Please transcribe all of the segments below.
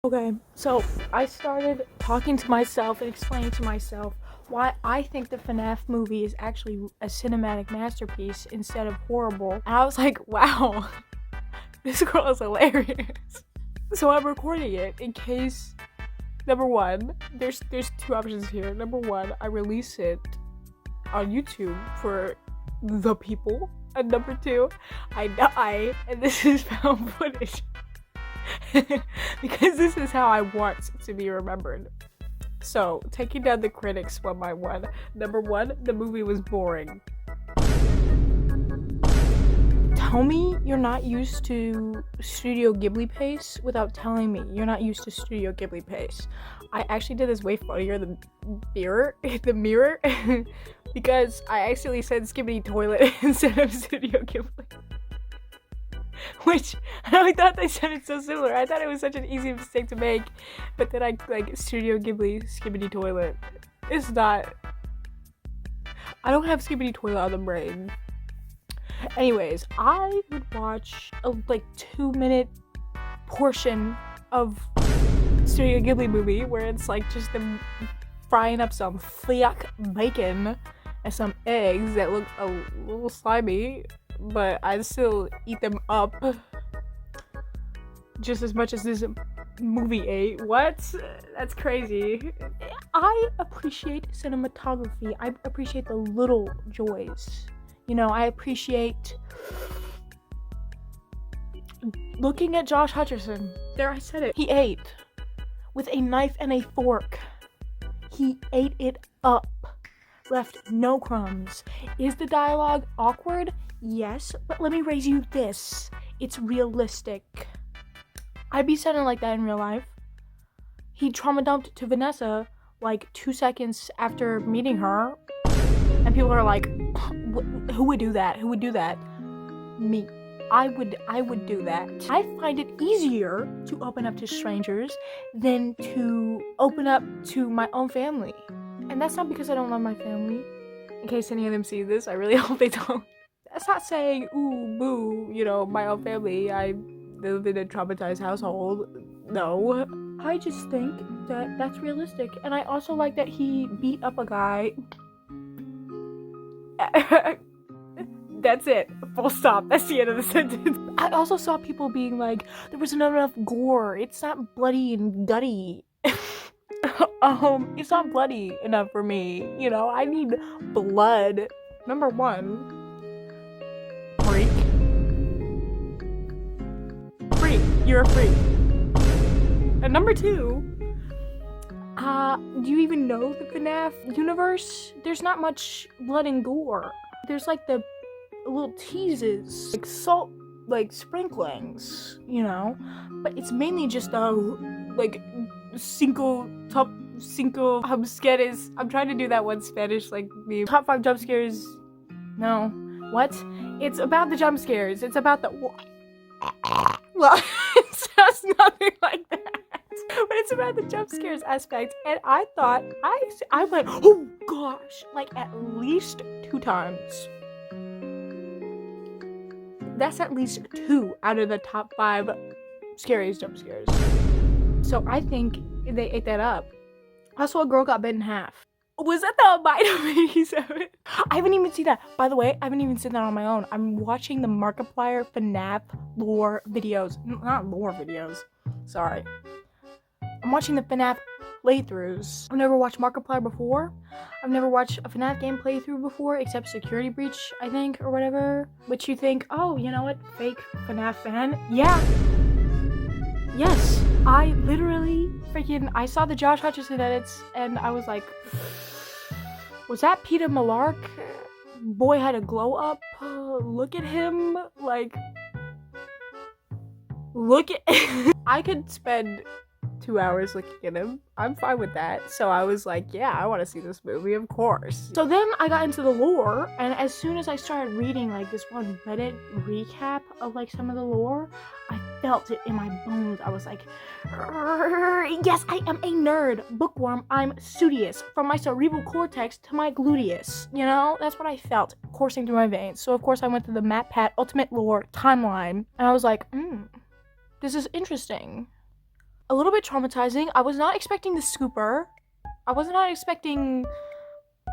Okay, so I started talking to myself and explaining to myself why I think the FNAF movie is actually a cinematic masterpiece instead of horrible. And I was like, wow, this girl is hilarious. So I'm recording it in case, number one, there's two options here. Number one, I release it on YouTube for the people. And number two, I die and this is found footage. Because this is how I want to be remembered. So, taking down the critics one by one. Number one, the movie was boring. Tell me you're not used to Studio Ghibli pace without telling me you're not used to Studio Ghibli pace. I actually did this way funnier than the mirror, because I accidentally said Skibbity Toilet instead of Studio Ghibli. Which, I thought they sounded so similar. I thought it was such an easy mistake to make. But then I, Studio Ghibli, Skibbity Toilet. It's not. I don't have Skibbity Toilet on the brain. Anyways, I would watch a, 2-minute portion of Studio Ghibli movie where it's, just them frying up some fliak bacon and some eggs that look a little slimy. But I'd still eat them up just as much as this movie ate. What? That's crazy. I appreciate cinematography. I appreciate the little joys. I appreciate looking at Josh Hutcherson. There, I said it. He ate with a knife and a fork. He ate it up. Left no crumbs. Is the dialogue awkward? Yes, but let me raise you this. It's realistic. I'd be sounding like that in real life. He trauma dumped to Vanessa 2 seconds after meeting her. And people are like, who would do that? Who would do that? Me. I would do that. I find it easier to open up to strangers than to open up to my own family. And that's not because I don't love my family. In case any of them see this, I really hope they don't. That's not saying, ooh, boo, my own family, I live in a traumatized household. No. I just think that that's realistic. And I also like that he beat up a guy. That's it. Full stop. That's the end of the sentence. I also saw people being like, there wasn't enough gore. It's not bloody and gutty. It's not bloody enough for me. I need blood. Number one. Freak. You're a freak. And number two, do you even know the FNAF universe? There's not much blood and gore. There's the little teases, salt, sprinklings, but it's mainly just cinco jump scares. I'm trying to do that one Spanish meme. Top 5 jump scares. No. What? It's about the jump scares. It's about the well, it sounds nothing like that. But it's about the jump scares aspect. And I thought I went, oh gosh, at least 2 times. That's at least 2 out of the top 5 scariest jump scares. So I think they ate that up. Also, a girl got bit in half. Was that the bite of 87? I haven't even seen that. By the way, I haven't even seen that on my own. I'm watching the Markiplier FNAF lore videos. Not lore videos. Sorry. I'm watching the FNAF playthroughs. I've never watched Markiplier before. I've never watched a FNAF game playthrough before, except Security Breach, I think, or whatever. Which you think, oh, you know what? Fake FNAF fan. Yeah. Yes. I literally I saw the Josh Hutcherson edits, and I was like, was that Peter Malark? Boy had a glow up. Look at him. Look at I could spend 2 hours looking at him. I'm fine with that. So I was like, yeah, I want to see this movie, of course. So then I got into the lore, and as soon as I started reading this one Reddit recap of some of the lore, I felt it in my bones. I was like, yes, I am a nerd. Bookworm, I'm studious. From my cerebral cortex to my gluteus. That's what I felt coursing through my veins. So of course I went to the matpat ultimate lore timeline, and I was like, this is interesting. a little bit traumatizing. I was not expecting the scooper. I was not expecting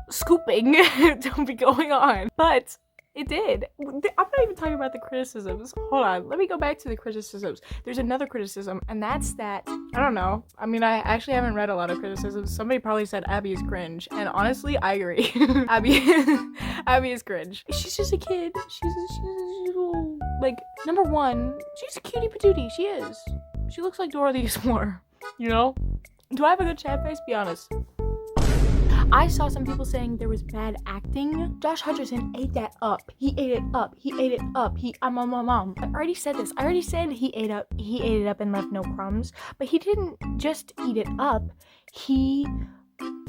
scooping to be going on, but it did. I'm not even talking about the criticisms. Hold on, let me go back to the criticisms. There's another criticism, and that's that, I don't know. I mean, I actually haven't read a lot of criticisms. Somebody probably said Abby is cringe, and honestly, I agree. Abby is cringe. She's just a kid. She's a little, like, number one, she's a cutie patootie. She is. She looks like Dora the Explorer, you know? Do I have a good chat face? Be honest. I saw some people saying there was bad acting. Josh Hutcherson ate that up. He ate it up. He ate it up. I already said this. I already said he ate it up and left no crumbs. But he didn't just eat it up. He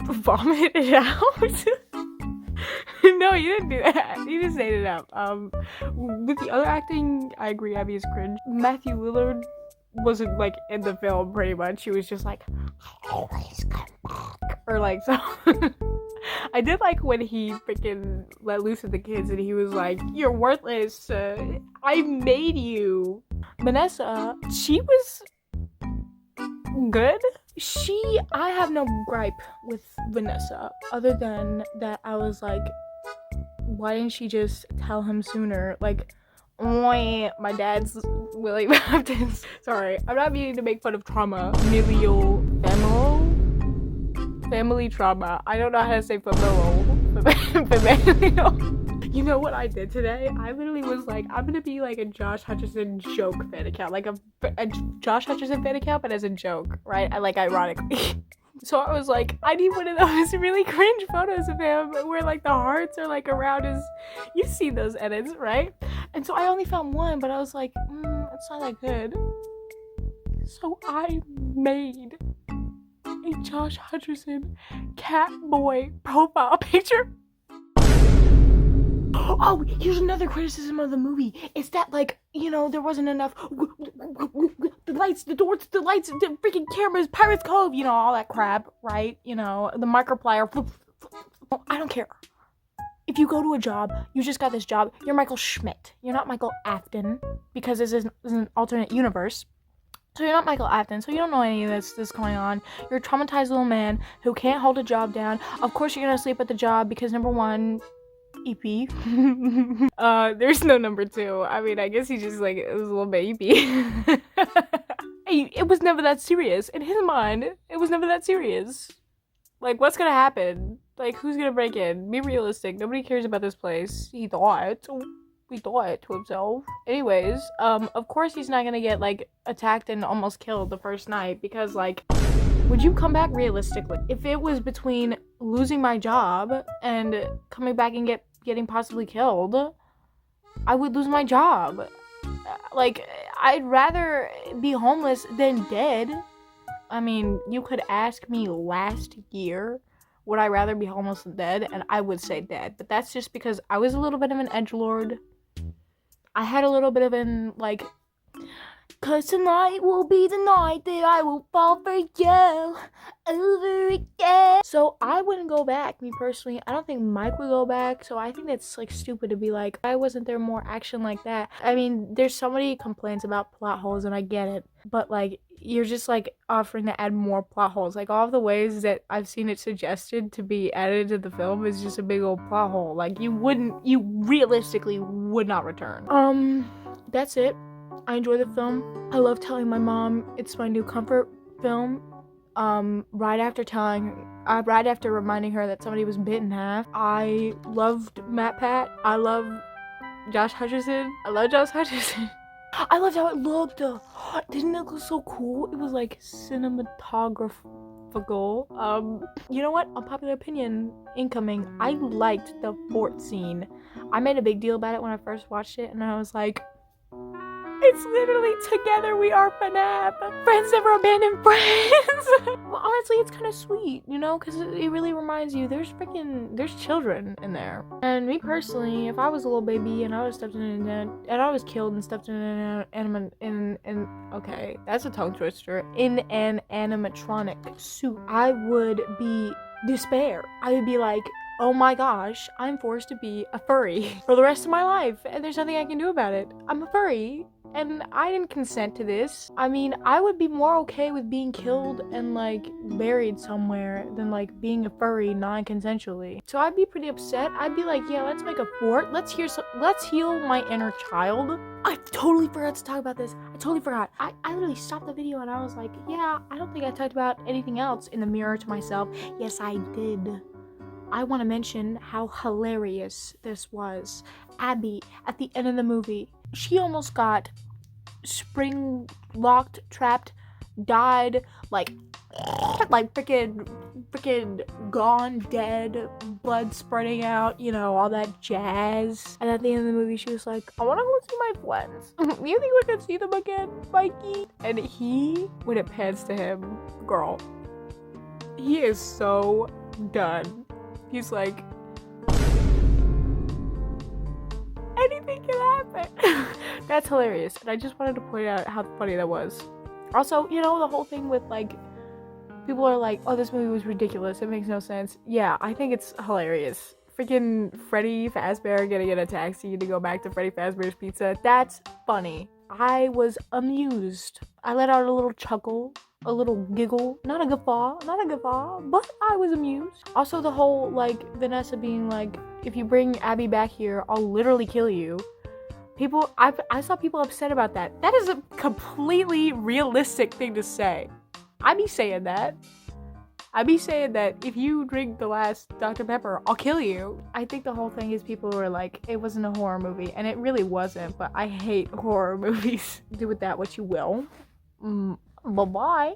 vomited it out. No, you didn't do that. You just ate it up. With the other acting, I agree, Abby is cringe. Matthew Lillard wasn't like in the film pretty much. He was just like, I always come back. Or like, so I did like when he freaking let loose at the kids and he was like, you're worthless. I made you. Vanessa, she was good. I have no gripe with Vanessa other than that I was like, why didn't she just tell him sooner? Like, my dad's Willie Baptist. Sorry, I'm not meaning to make fun of trauma. Family trauma. I don't know how to say familial. You know what I did today? I literally was like, I'm gonna be like a Josh Hutcherson joke fan account. Like a Josh Hutcherson fan account, but as a joke, right? I like ironically. So I was like, I need one of those really cringe photos of him where like the hearts are like around his, you've seen those edits, right? And so I only found one, but I was like, it's not that good. So I made a Josh Hutcherson cat boy profile picture. Oh, here's another criticism of the movie. It's that, like, you know, there wasn't enough the lights, the doors, the lights, the freaking cameras, Pirates Cove, you know, all that crap, right? You know, the Markiplier. I don't care. If you go to a job, you just got this job, you're Michael Schmidt. You're not Michael Afton, because this is an alternate universe. So you're not Michael Afton, so you don't know any of this going on. You're a traumatized little man who can't hold a job down. Of course you're gonna sleep at the job because number one, EP. There's no number two. I mean, I guess he just like, it was a little bit EP. Hey, it was never that serious. In his mind, it was never that serious. Like, what's gonna happen? Like, who's gonna break in? Be realistic. Nobody cares about this place. He thought to himself. Anyways, of course he's not gonna get, like, attacked and almost killed the first night, because, like, would you come back realistically? If it was between losing my job and coming back and getting possibly killed, I would lose my job. Like, I'd rather be homeless than dead. I mean, you could ask me last year, would I rather be homeless than dead? And I would say dead. But that's just because I was a little bit of an edgelord. I had a little bit of an, like, 'cause tonight will be the night that I will fall for you over again. So I wouldn't go back, me personally. I don't think Mike would go back. So I think that's, like, stupid to be like, why wasn't there more action like that? I mean, there's so many complaints about plot holes, and I get it. But, like, you're just, like, offering to add more plot holes. Like, all of the ways that I've seen it suggested to be added to the film is just a big old plot hole. Like, you realistically would not return. That's it. I enjoy the film. I love telling my mom it's my new comfort film. Right after reminding her that somebody was bit in half. I loved matpat. I love Josh Hutcherson. I love Josh Hutcherson. I loved how it looked. Didn't it look so cool? It was like cinematographical. You know what? Unpopular opinion incoming. I liked the fort scene. I made a big deal about it when I first watched it, and I was like, it's literally together we are FNAF. Friends never abandon friends. Well, honestly, it's kind of sweet, you know, because it really reminds you there's children in there. And me personally, if I was a little baby and I was stepped in and I was killed and stepped in okay, that's a tongue twister, in an animatronic suit, I would be despair. I would be like, oh my gosh, I'm forced to be a furry for the rest of my life, and there's nothing I can do about it. I'm a furry. and I didn't consent to this. I mean, I would be more okay with being killed and like buried somewhere than like being a furry non-consensually. So I'd be pretty upset. I'd be like, yeah, let's make a fort. Let's heal my inner child. I totally forgot to talk about this. I totally forgot. I literally stopped the video and I was like, yeah, I don't think I talked about anything else in the mirror to myself. Yes, I did. I want to mention how hilarious this was. Abby, at the end of the movie, she almost got spring locked, trapped, died, like freaking gone, dead, blood spreading out, you know, all that jazz. And at the end of the movie, she was like, I want to go see my friends. You think we could see them again, Mikey? And he, when it pans to him, girl, he is so done. He's like, anything can happen. That's hilarious. And I just wanted to point out how funny that was. Also, you know, the whole thing with like, people are like, oh, this movie was ridiculous. It makes no sense. Yeah, I think it's hilarious. Freaking Freddy Fazbear getting in a taxi to go back to Freddy Fazbear's Pizza. That's funny. I was amused. I let out a little chuckle, a little giggle. Not a guffaw, but I was amused. Also, the whole, like, Vanessa being like, if you bring Abby back here, I'll literally kill you. I saw people upset about that. That is a completely realistic thing to say. I be saying that. I be saying that if you drink the last Dr. Pepper, I'll kill you. I think the whole thing is people were like, it wasn't a horror movie, and it really wasn't, but I hate horror movies. Do with that what you will. Bye-bye.